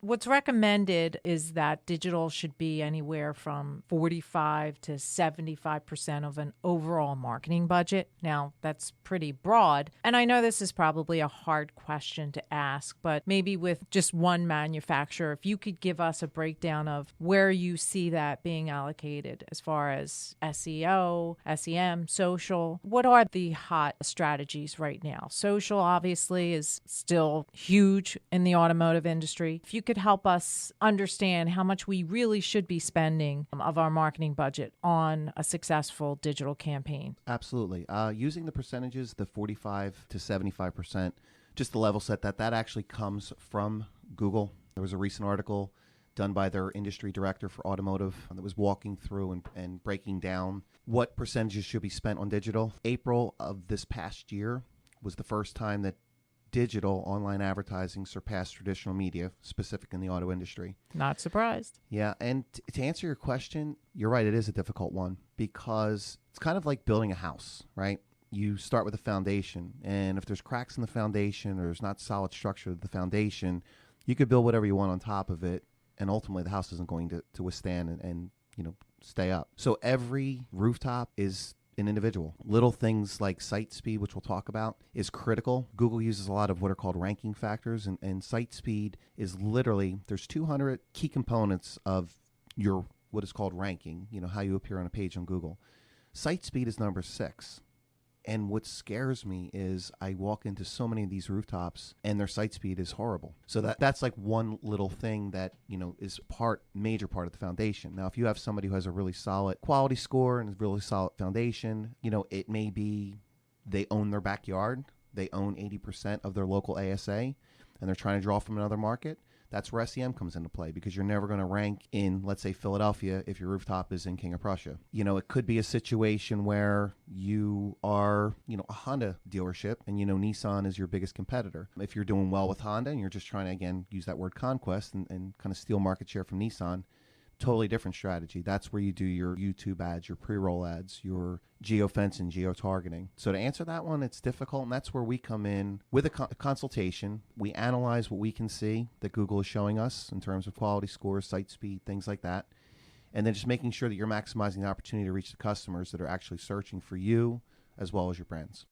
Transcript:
What's recommended is that digital should be anywhere from 45 to 75% of an overall marketing budget. Now, that's pretty broad. And I know this is probably a hard question to ask, but maybe with just one manufacturer, if you could give us a breakdown of where you see that being allocated as far as SEO, SEM, social. What are the hot strategies right now? Social obviously is still huge in the automotive industry. If you could help us understand how much we really should be spending of our marketing budget on a successful digital campaign. Absolutely. Using the percentages, the 45 to 75%, just the level set that actually comes from Google. There was a recent article done by their industry director for automotive that was walking through and breaking down what percentages should be spent on digital. April of this past year was the first time that digital online advertising surpassed traditional media, specific in the auto industry. Not surprised. Yeah, and to answer your question, you're right, it is a difficult one because it's kind of like building a house, right? You start with a foundation, and if there's cracks in the foundation or there's not solid structure to the foundation, you could build whatever you want on top of it, and ultimately the house isn't going to withstand and stay up. So every rooftop is an individual. Little things like site speed, which we'll talk about, is critical. Google uses a lot of what are called ranking factors, and site speed is literally, there's 200 key components of your what is called ranking, how you appear on a page on Google. Site speed is number 6. And what scares me is I walk into so many of these rooftops and their site speed is horrible. So that's like one little thing that, is major part of the foundation. Now, if you have somebody who has a really solid quality score and a really solid foundation, it may be they own their backyard, they own 80% of their local ASA, and they're trying to draw from another market. That's where SEM comes into play, because you're never going to rank in, let's say, Philadelphia if your rooftop is in King of Prussia. It could be a situation where you are, a Honda dealership and, Nissan is your biggest competitor. If you're doing well with Honda and you're just trying to, again, use that word conquest and kind of steal market share from Nissan, totally different strategy. That's where you do your YouTube ads, your pre-roll ads, your geofencing, geo-targeting. So to answer that one, it's difficult, and that's where we come in with a consultation. We analyze what we can see that Google is showing us in terms of quality scores, site speed, things like that, and then just making sure that you're maximizing the opportunity to reach the customers that are actually searching for you as well as your brands.